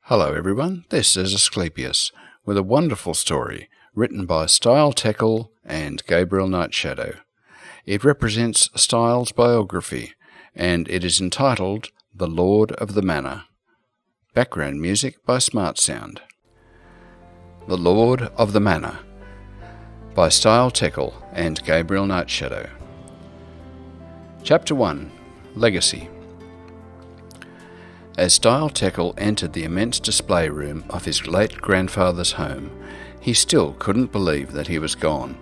Hello everyone, this is Asclepius with a wonderful story written by Stile Teckel and Gabriel Nightshadow. It represents Stile's biography and it is entitled The Lord of the Manor. Background music by Smart Sound. The Lord of the Manor by Stile Teckel and Gabriel Nightshadow. Chapter 1. Legacy. As Stile Teckel entered the immense display room of his late grandfather's home, he still couldn't believe that he was gone.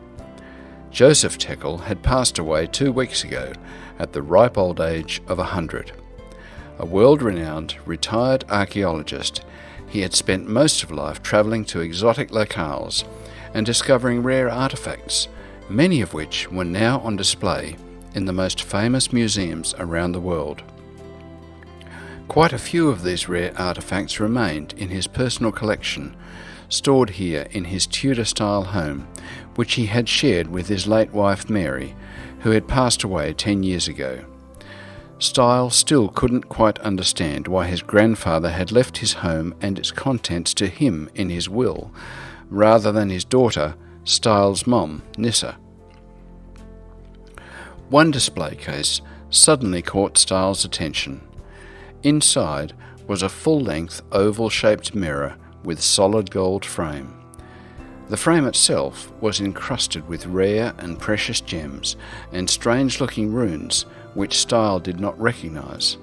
Joseph Teckel had passed away 2 weeks ago at the ripe old age of 100. A world-renowned retired archaeologist, he had spent most of life travelling to exotic locales and discovering rare artefacts, many of which were now on display in the most famous museums around the world. Quite a few of these rare artefacts remained in his personal collection, stored here in his Tudor-style home, which he had shared with his late wife Mary, who had passed away 10 years ago. Stile still couldn't quite understand why his grandfather had left his home and its contents to him in his will, rather than his daughter, Stile's mom, Nissa. One display case suddenly caught Stile's attention. Inside was a full-length oval-shaped mirror with solid gold frame. The frame itself was encrusted with rare and precious gems and strange-looking runes which Stile did not recognize.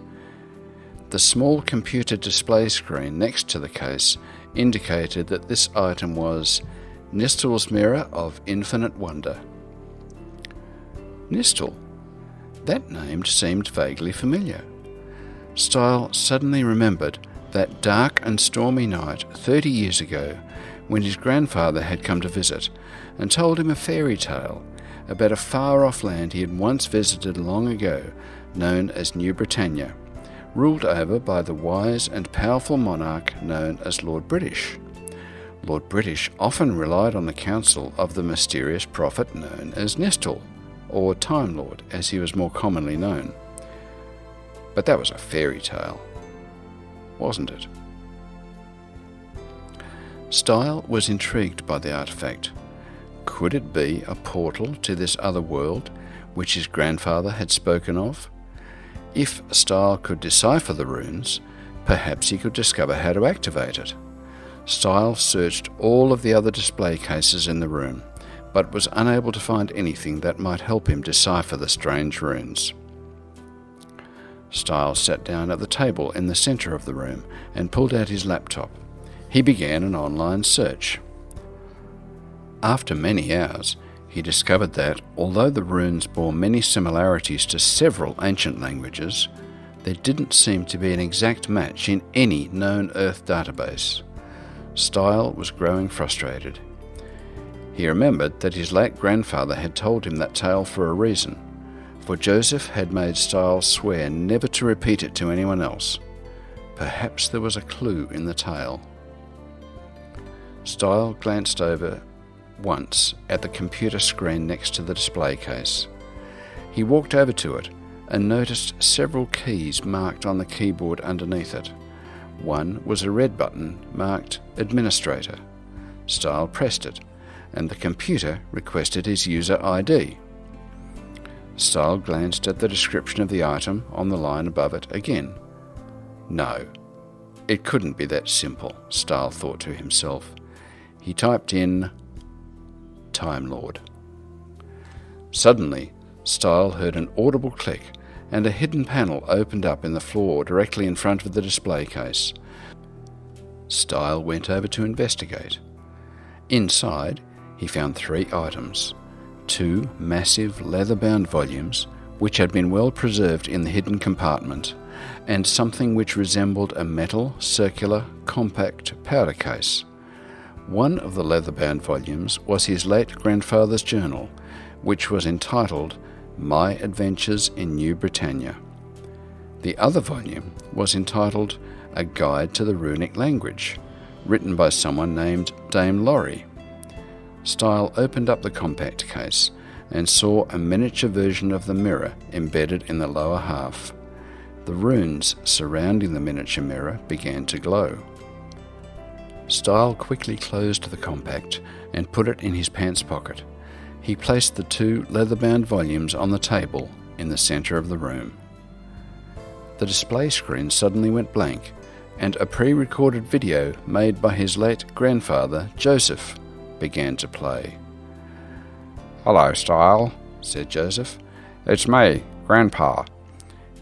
The small computer display screen next to the case indicated that this item was Nistel's Mirror of Infinite Wonder. Nistel? That name seemed vaguely familiar. Stile suddenly remembered that dark and stormy night 30 years ago when his grandfather had come to visit and told him a fairy tale about a far-off land he had once visited long ago, known as New Britannia, ruled over by the wise and powerful monarch known as Lord British. Lord British often relied on the counsel of the mysterious prophet known as Nistel, or Time Lord as he was more commonly known. But that was a fairy tale, wasn't it? Stile was intrigued by the artifact. Could it be a portal to this other world which his grandfather had spoken of? If Stile could decipher the runes, perhaps he could discover how to activate it. Stile searched all of the other display cases in the room, but was unable to find anything that might help him decipher the strange runes. Stile sat down at the table in the centre of the room and pulled out his laptop. He began an online search. After many hours, he discovered that, although the runes bore many similarities to several ancient languages, there didn't seem to be an exact match in any known Earth database. Stile was growing frustrated. He remembered that his late grandfather had told him that tale for a reason, for Joseph had made Stile swear never to repeat it to anyone else. Perhaps there was a clue in the tale. Stile glanced over once at the computer screen next to the display case. He walked over to it and noticed several keys marked on the keyboard underneath it. One was a red button marked Administrator. Stile pressed it, and the computer requested his user ID. Stile glanced at the description of the item on the line above it again. No, it couldn't be that simple, Stile thought to himself. He typed in Time Lord. Suddenly, Stile heard an audible click and a hidden panel opened up in the floor directly in front of the display case. Stile went over to investigate. Inside, he found 3 items. 2 massive leather-bound volumes, which had been well preserved in the hidden compartment, and something which resembled a metal, circular, compact powder case. One of the leather-bound volumes was his late grandfather's journal, which was entitled My Adventures in New Britannia. The other volume was entitled A Guide to the Runic Language, written by someone named Dame Laurie. Stile opened up the compact case and saw a miniature version of the mirror embedded in the lower half. The runes surrounding the miniature mirror began to glow. Stile quickly closed the compact and put it in his pants pocket. He placed the 2 leather-bound volumes on the table in the centre of the room. The display screen suddenly went blank, and a pre-recorded video made by his late grandfather, Joseph, began to play. "Hello, Stile," said Joseph. "It's me, Grandpa.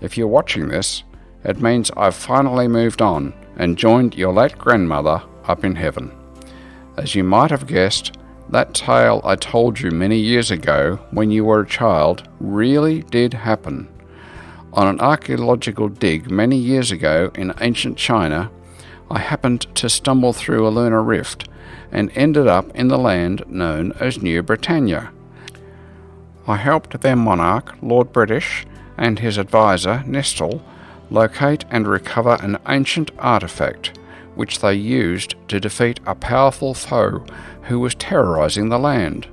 If you're watching this, it means I've finally moved on and joined your late grandmother up in heaven. As you might have guessed, that tale I told you many years ago when you were a child really did happen. On an archaeological dig many years ago in ancient China, I happened to stumble through a lunar rift and ended up in the land known as New Britannia. I helped their monarch, Lord British, and his advisor, Stile, locate and recover an ancient artifact which they used to defeat a powerful foe who was terrorizing the land.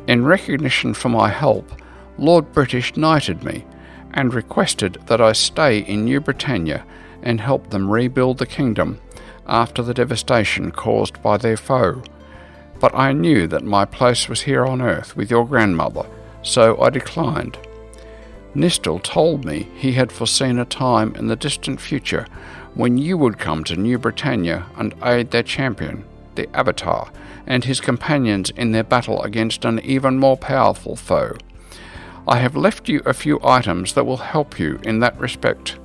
In recognition for my help, Lord British knighted me and requested that I stay in New Britannia and help them rebuild the kingdom after the devastation caused by their foe. But I knew that my place was here on earth with your grandmother, so I declined. Stile told me he had foreseen a time in the distant future when you would come to New Britannia and aid their champion, the Avatar, and his companions in their battle against an even more powerful foe. I have left you a few items that will help you in that respect.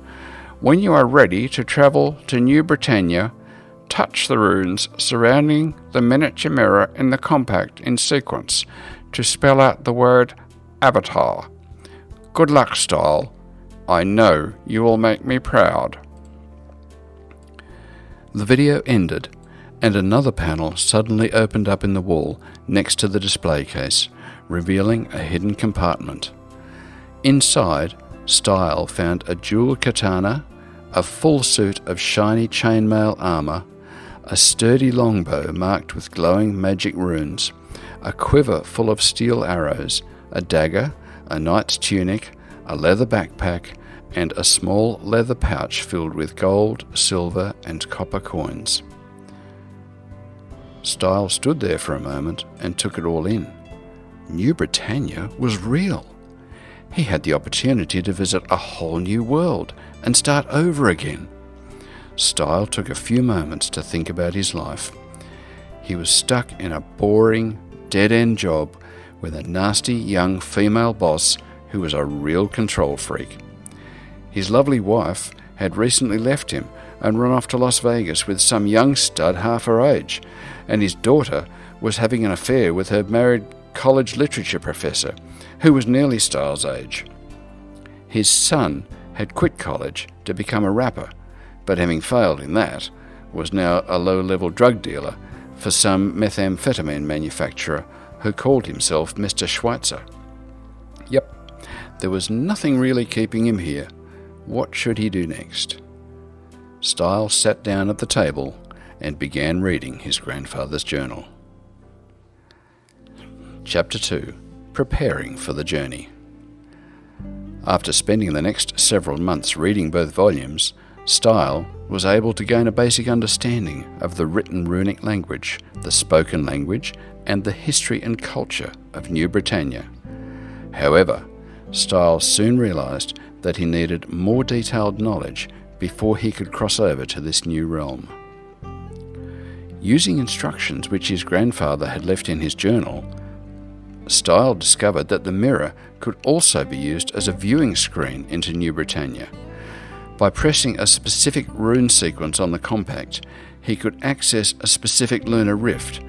When you are ready to travel to New Britannia, touch the runes surrounding the miniature mirror in the compact in sequence to spell out the word Avatar. Good luck, Stile. I know you will make me proud." The video ended, and another panel suddenly opened up in the wall next to the display case, revealing a hidden compartment. Inside, Stile found a jeweled katana, a full suit of shiny chainmail armor, a sturdy longbow marked with glowing magic runes, a quiver full of steel arrows, a dagger, a knight's tunic, a leather backpack, and a small leather pouch filled with gold, silver, and copper coins. Stile stood there for a moment and took it all in. New Britannia was real. He had the opportunity to visit a whole new world and start over again. Stile took a few moments to think about his life. He was stuck in a boring, dead-end job with a nasty young female boss who was a real control freak. His lovely wife had recently left him and run off to Las Vegas with some young stud half her age, and his daughter was having an affair with her married college literature professor, who was nearly Stile's age. His son had quit college to become a rapper, but having failed in that, was now a low-level drug dealer for some methamphetamine manufacturer who called himself Mr. Schweitzer. Yep, there was nothing really keeping him here. What should he do next? Stile sat down at the table and began reading his grandfather's journal. Chapter 2. Preparing for the Journey. After spending the next several months reading both volumes, Stile was able to gain a basic understanding of the written runic language, the spoken language, and the history and culture of New Britannia. However, Stile soon realized that he needed more detailed knowledge before he could cross over to this new realm. Using instructions which his grandfather had left in his journal, Stile discovered that the mirror could also be used as a viewing screen into New Britannia. By pressing a specific rune sequence on the compact, he could access a specific lunar rift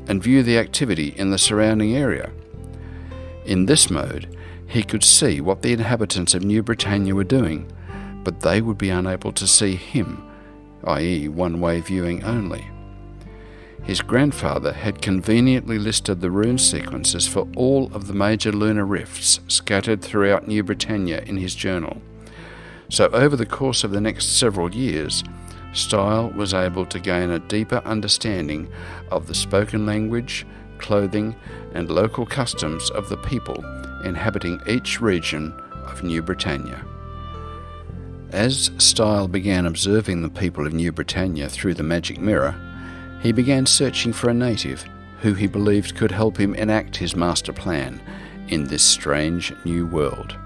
and view the activity in the surrounding area. In this mode, he could see what the inhabitants of New Britannia were doing, but they would be unable to see him, i.e. one-way viewing only. His grandfather had conveniently listed the rune sequences for all of the major lunar rifts scattered throughout New Britannia in his journal. So over the course of the next several years, Stile was able to gain a deeper understanding of the spoken language, clothing, and local customs of the people inhabiting each region of New Britannia. As Stile began observing the people of New Britannia through the magic mirror, He began searching for a native who he believed could help him enact his master plan in this strange new world.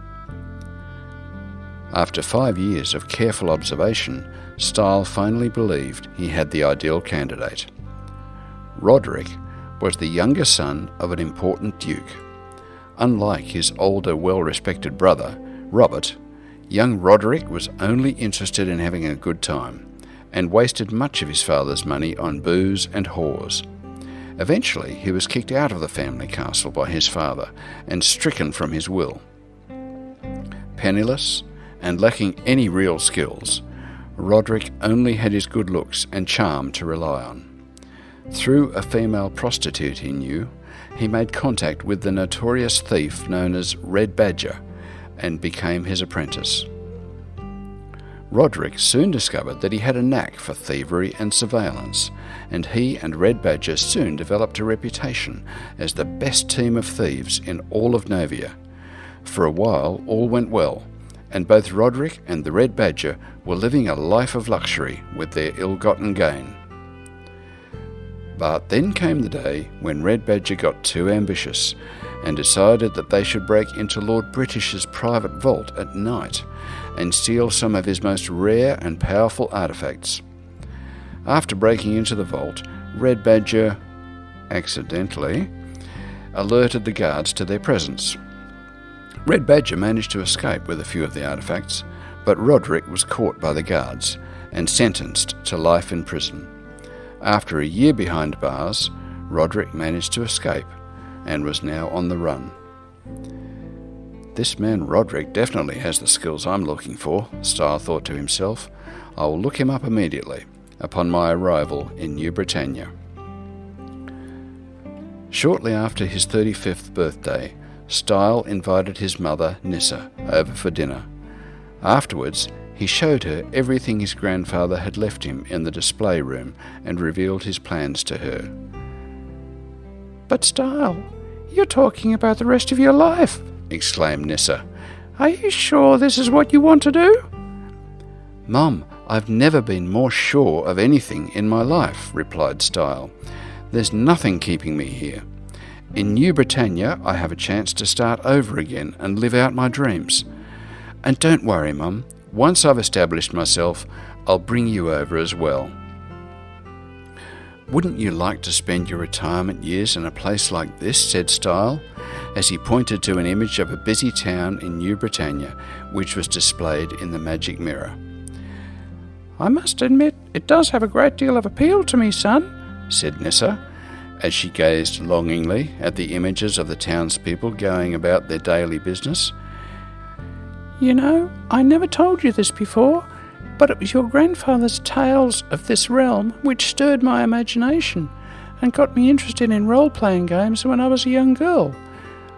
After 5 years of careful observation, Stile finally believed he had the ideal candidate. Roderick was the younger son of an important duke. Unlike his older, well-respected brother, Robert, young Roderick was only interested in having a good time and wasted much of his father's money on booze and whores. Eventually, he was kicked out of the family castle by his father and stricken from his will. Penniless and lacking any real skills, Roderick only had his good looks and charm to rely on. Through a female prostitute he knew, he made contact with the notorious thief known as Red Badger and became his apprentice. Roderick soon discovered that he had a knack for thievery and surveillance, and he and Red Badger soon developed a reputation as the best team of thieves in all of Novia. For a while all went well, and both Roderick and the Red Badger were living a life of luxury with their ill-gotten gain. But then came the day when Red Badger got too ambitious and decided that they should break into Lord British's private vault at night and steal some of his most rare and powerful artifacts. After breaking into the vault, Red Badger, accidentally, alerted the guards to their presence. Red Badger managed to escape with a few of the artifacts, but Roderick was caught by the guards and sentenced to life in prison. After a year behind bars, Roderick managed to escape and was now on the run. This man Roderick definitely has the skills I'm looking for, Stile thought to himself. I will look him up immediately upon my arrival in New Britannia. Shortly after his 35th birthday, Stile invited his mother, Nissa, over for dinner. Afterwards, he showed her everything his grandfather had left him in the display room and revealed his plans to her. "But Stile, you're talking about the rest of your life," exclaimed Nissa. "Are you sure this is what you want to do?" "Mum, I've never been more sure of anything in my life," replied Stile. "There's nothing keeping me here. In New Britannia, I have a chance to start over again and live out my dreams. And don't worry, Mum. Once I've established myself, I'll bring you over as well." "Wouldn't you like to spend your retirement years in a place like this?" said Stile, as he pointed to an image of a busy town in New Britannia, which was displayed in the magic mirror. "I must admit, it does have a great deal of appeal to me, son," said Nissa, as she gazed longingly at the images of the townspeople going about their daily business. "You know, I never told you this before, but it was your grandfather's tales of this realm which stirred my imagination and got me interested in role-playing games when I was a young girl.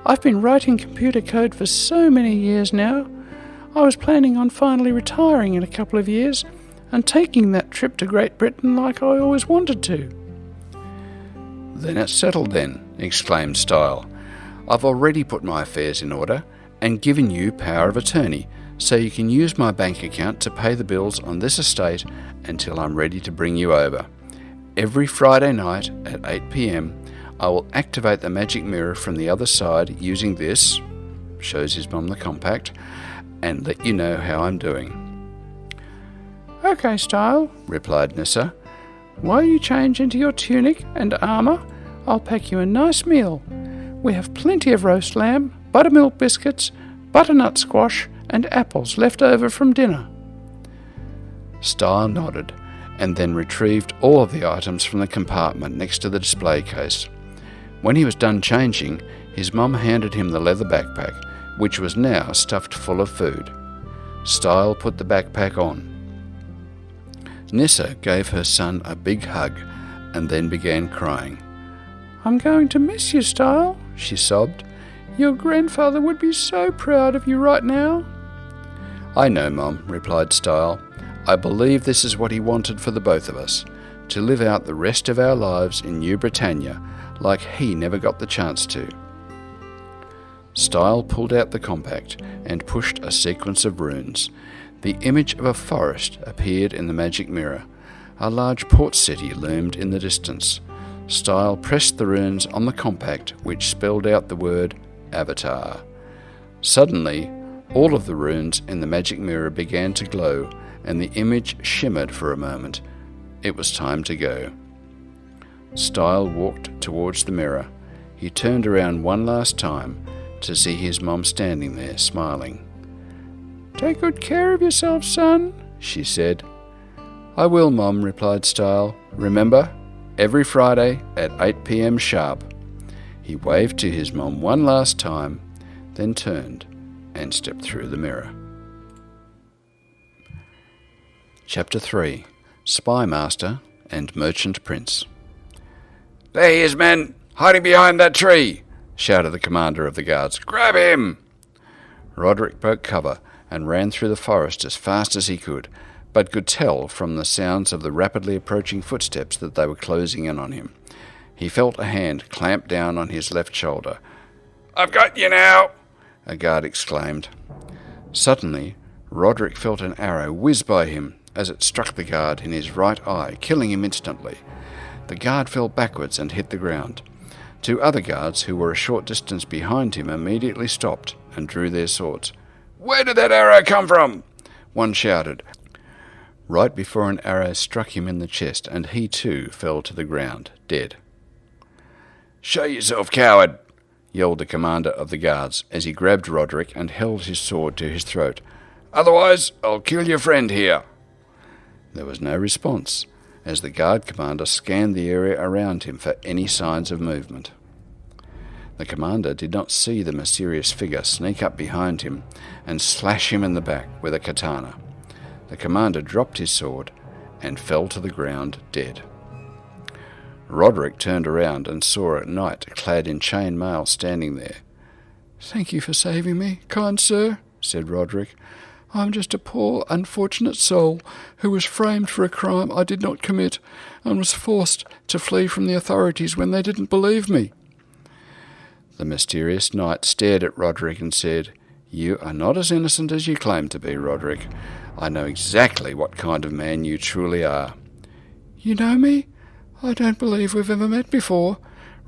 I've been writing computer code for so many years now. I was planning on finally retiring in a couple of years and taking that trip to Great Britain like I always wanted to." "Then it's settled then," exclaimed Stile. "I've already put my affairs in order and given you power of attorney, so you can use my bank account to pay the bills on this estate until I'm ready to bring you over. Every Friday night at 8 p.m, I will activate the magic mirror from the other side using this," shows his mum the compact, "and let you know how I'm doing." "Okay, Stile," replied Nissa. "While you change into your tunic and armour, I'll pack you a nice meal. We have plenty of roast lamb, buttermilk biscuits, butternut squash, and apples left over from dinner." Stile nodded and then retrieved all of the items from the compartment next to the display case. When he was done changing, his mum handed him the leather backpack, which was now stuffed full of food. Stile put the backpack on. Nissa gave her son a big hug and then began crying. "I'm going to miss you, Stile," she sobbed. "Your grandfather would be so proud of you right now." "I know, Mum," replied Stile. "I believe this is what he wanted for the both of us, to live out the rest of our lives in New Britannia like he never got the chance to." Stile pulled out the compact and pushed a sequence of runes. The image of a forest appeared in the magic mirror. A large port city loomed in the distance. Stile pressed the runes on the compact, which spelled out the word Avatar. Suddenly, all of the runes in the magic mirror began to glow, and the image shimmered for a moment. It was time to go. Stile walked towards the mirror. He turned around one last time to see his mom standing there, smiling. "Take good care of yourself, son," she said. "I will, Mom," replied Stile. "Remember, every Friday at 8 p.m. sharp." He waved to his mom one last time, then turned and stepped through the mirror. Chapter 3. Spy Master and Merchant Prince. "There he is, men, hiding behind that tree," shouted the commander of the guards. "Grab him!" Roderick broke cover and ran through the forest as fast as he could, but could tell from the sounds of the rapidly approaching footsteps that they were closing in on him. He felt a hand clamp down on his left shoulder. "I've got you now!" a guard exclaimed. Suddenly, Roderick felt an arrow whiz by him as it struck the guard in his right eye, killing him instantly. The guard fell backwards and hit the ground. Two other guards, who were a short distance behind him, immediately stopped and drew their swords. "Where did that arrow come from?" one shouted, right before an arrow struck him in the chest, and he too fell to the ground, dead. "Show yourself, coward!" yelled the commander of the guards as he grabbed Roderick and held his sword to his throat. "Otherwise, I'll kill your friend here." There was no response, as the guard commander scanned the area around him for any signs of movement. The commander did not see the mysterious figure sneak up behind him and slash him in the back with a katana. The commander dropped his sword and fell to the ground dead. Roderick turned around and saw a knight clad in chain mail standing there. "Thank you for saving me, kind sir," said Roderick. "I'm just a poor, unfortunate soul who was framed for a crime I did not commit and was forced to flee from the authorities when they didn't believe me." The mysterious knight stared at Roderick and said, "You are not as innocent as you claim to be, Roderick. I know exactly what kind of man you truly are." "You know me? I don't believe we've ever met before,"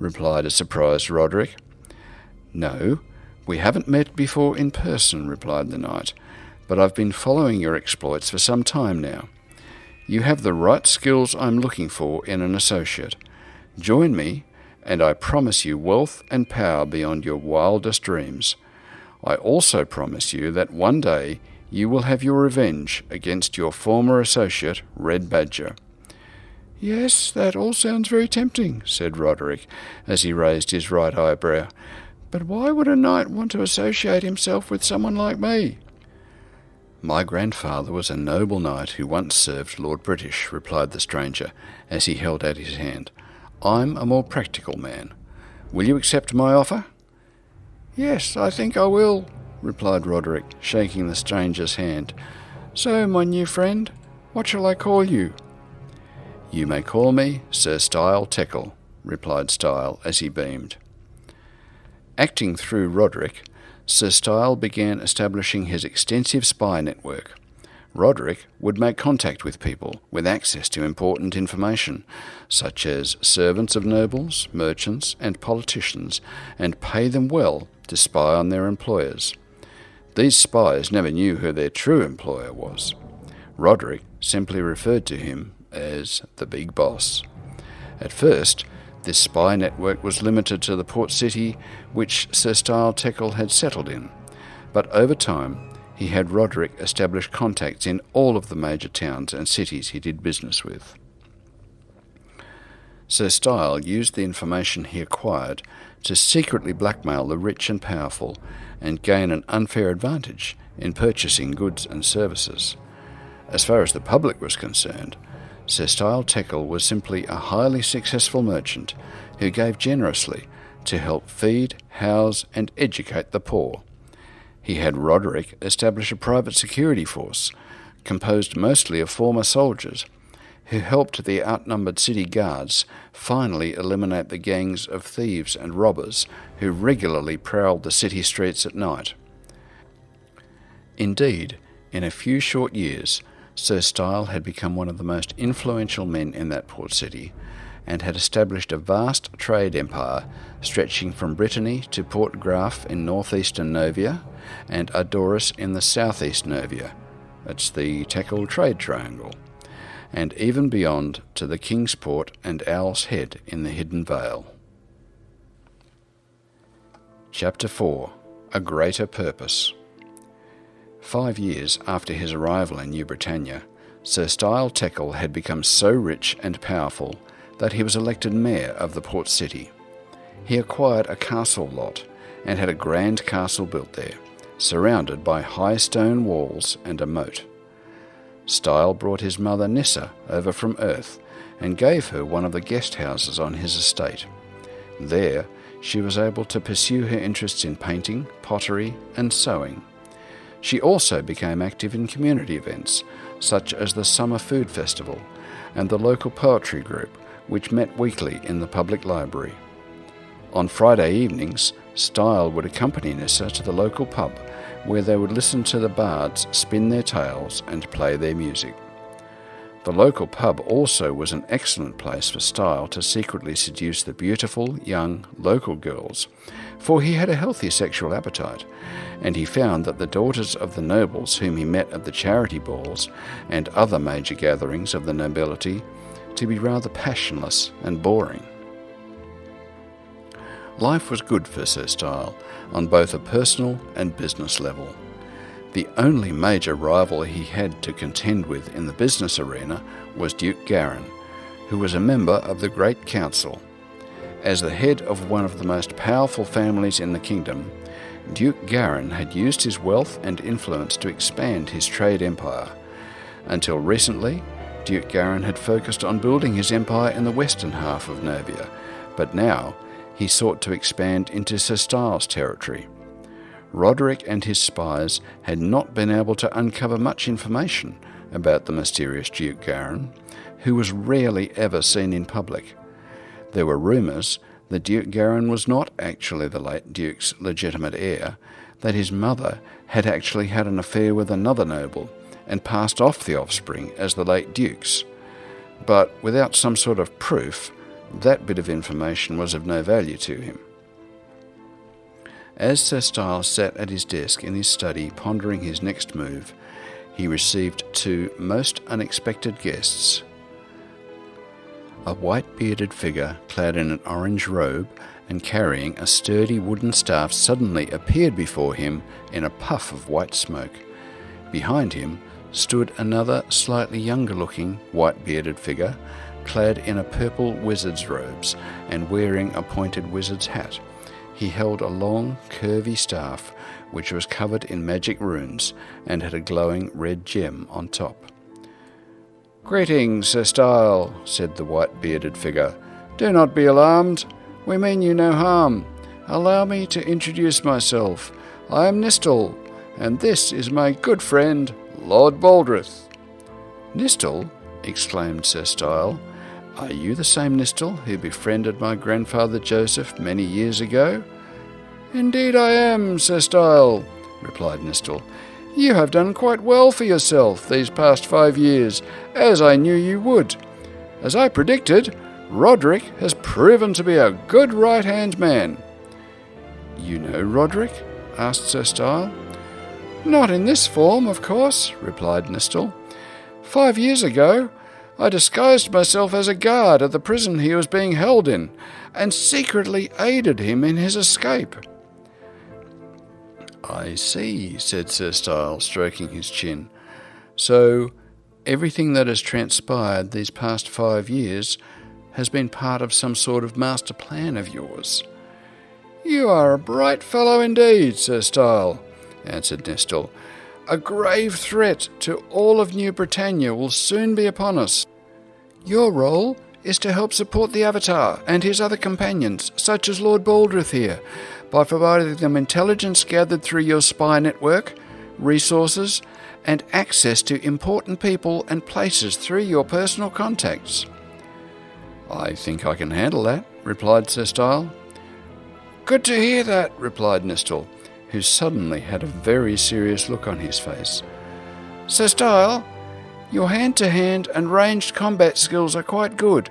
replied a surprised Roderick. "No, we haven't met before in person," replied the knight, "but I've been following your exploits for some time now. You have the right skills I'm looking for in an associate. Join me, and I promise you wealth and power beyond your wildest dreams. I also promise you that one day you will have your revenge against your former associate, Red Badger." "Yes, that all sounds very tempting," said Roderick, as he raised his right eyebrow. "But why would a knight want to associate himself with someone like me?" "My grandfather was a noble knight who once served Lord British," replied the stranger, as he held out his hand. "I'm a more practical man. Will you accept my offer?" "Yes, I think I will," replied Roderick, shaking the stranger's hand. "So, my new friend, what shall I call you?" "You may call me Sir Stile Teckel," replied Stile as he beamed. Acting through Roderick, Sir Stile began establishing his extensive spy network. Roderick would make contact with people with access to important information, such as servants of nobles, merchants, and politicians, and pay them well to spy on their employers. These spies never knew who their true employer was. Roderick simply referred to him as the Big Boss. At first, this spy network was limited to the port city which Sir Stile Teckel had settled in, but over time he had Roderick establish contacts in all of the major towns and cities he did business with. Sir Stile used the information he acquired to secretly blackmail the rich and powerful and gain an unfair advantage in purchasing goods and services. As far as the public was concerned, Sir Stile Teckel was simply a highly successful merchant who gave generously to help feed, house, and educate the poor. He had Roderick establish a private security force, composed mostly of former soldiers, who helped the outnumbered city guards finally eliminate the gangs of thieves and robbers who regularly prowled the city streets at night. Indeed, in a few short years, Sir Stile had become one of the most influential men in that port city, and had established a vast trade empire stretching from Brittany to Port Graf in northeastern Novia and Adoris in the southeast Novia. That's the Teckel trade triangle, and even beyond to the King's Port and Owl's Head in the Hidden Vale. Chapter 4. A Greater Purpose. 5 years after his arrival in New Britannia, Sir Stile Teckel had become so rich and powerful that he was elected mayor of the port city. He acquired a castle lot and had a grand castle built there, surrounded by high stone walls and a moat. Stile brought his mother Nissa over from Earth and gave her one of the guest houses on his estate. There, she was able to pursue her interests in painting, pottery, and sewing. She also became active in community events, such as the Summer Food Festival and the local poetry group, which met weekly in the public library. On Friday evenings, Stile would accompany Nissa to the local pub, where they would listen to the bards spin their tales and play their music. The local pub also was an excellent place for Stile to secretly seduce the beautiful, young, local girls, for he had a healthy sexual appetite, and he found that the daughters of the nobles whom he met at the charity balls and other major gatherings of the nobility to be rather passionless and boring. Life was good for Sir Stile on both a personal and business level. The only major rival he had to contend with in the business arena was Duke Garin, who was a member of the Great Council. As the head of one of the most powerful families in the kingdom, Duke Garin had used his wealth and influence to expand his trade empire. Until recently, Duke Garin had focused on building his empire in the western half of Novia, but now he sought to expand into Sir Stile's territory. Roderick and his spies had not been able to uncover much information about the mysterious Duke Garin, who was rarely ever seen in public. There were rumours that Duke Garin was not actually the late Duke's legitimate heir, that his mother had actually had an affair with another noble and passed off the offspring as the late Duke's. But without some sort of proof, that bit of information was of no value to him. As Sir Stile sat at his desk in his study pondering his next move, he received two most unexpected guests. A white-bearded figure clad in an orange robe and carrying a sturdy wooden staff suddenly appeared before him in a puff of white smoke. Behind him stood another slightly younger-looking white-bearded figure clad in a purple wizard's robes and wearing a pointed wizard's hat. He held a long, curvy staff which was covered in magic runes and had a glowing red gem on top. "Greetings, Sir Stile," said the white-bearded figure. "Do not be alarmed. We mean you no harm. Allow me to introduce myself. I am Nistel, and this is my good friend, Lord Baldrith." "Nistel?" exclaimed Sir Stile. "Are you the same Nistel who befriended my grandfather Joseph many years ago?" "Indeed I am, Sir Stile," replied Nistel. "You have done quite well for yourself these past 5 years, as I knew you would. As I predicted, Roderick has proven to be a good right-hand man." "You know Roderick?" asked Sir Stile. "Not in this form, of course," replied Nistel. 5 years ago, I disguised myself as a guard at the prison he was being held in, and secretly aided him in his escape." "I see," said Sir Stile, stroking his chin. "So everything that has transpired these past 5 years has been part of some sort of master plan of yours." "You are a bright fellow indeed, Sir Stile," answered Nistel. "A grave threat to all of New Britannia will soon be upon us. Your role is to help support the Avatar and his other companions, such as Lord Baldrith here, by providing them intelligence gathered through your spy network, resources, and access to important people and places through your personal contacts." "I think I can handle that," replied Sir Stile. "Good to hear that," replied Nistel, who suddenly had a very serious look on his face. "Sir Stile, Your hand-to-hand and ranged combat skills are quite good,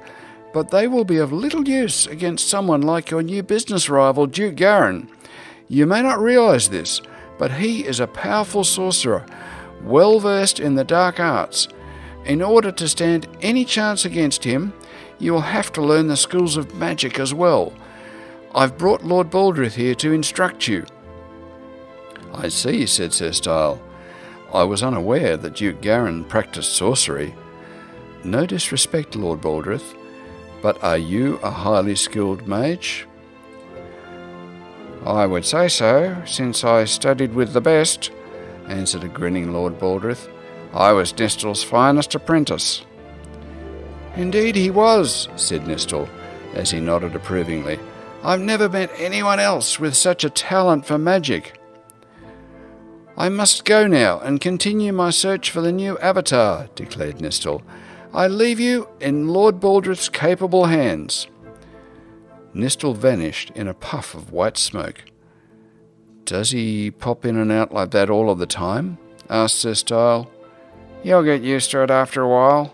but they will be of little use against someone like your new business rival, Duke Garin. You may not realize this, but he is a powerful sorcerer, well versed in the dark arts. In order to stand any chance against him, you will have to learn the schools of magic as well. I've brought Lord Baldrith here to instruct you." "I see," said Sir Stile. "I was unaware that Duke Garin practised sorcery. No disrespect, Lord Baldrith, but are you a highly skilled mage?" "I would say so, since I studied with the best," answered a grinning Lord Baldrith. "I was Nistel's finest apprentice." "Indeed he was," said Nistel, as he nodded approvingly. "I've never met anyone else with such a talent for magic. I must go now and continue my search for the new avatar," declared Nistel. "I leave you in Lord Baldrith's capable hands." Nistel vanished in a puff of white smoke. "Does he pop in and out like that all of the time?" asked Sir Stile. "You'll get used to it after a while,"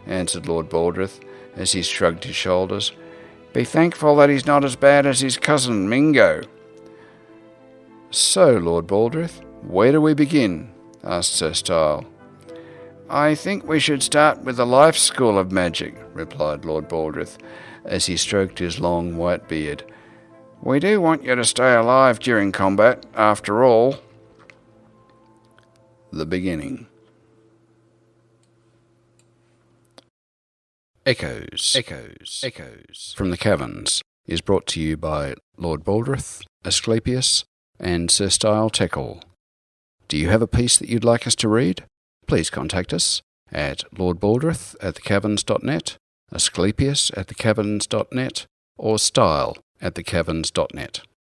answered Lord Baldrith, as he shrugged his shoulders. "Be thankful that he's not as bad as his cousin Mingo." "So, Lord Baldrith, where do we begin?" asked Sir Stile. "I think we should start with the life school of magic," replied Lord Baldrith, as he stroked his long white beard. "We do want you to stay alive during combat, after all." The beginning. Echoes from the Caverns is brought to you by Lord Baldrith, Asclepius, and Sir Stile Teckel. Do you have a piece that you'd like us to read? Please contact us at lordbaldrith@thecaverns.net, Asclepius@thecaverns.net, or stile@thecaverns.net.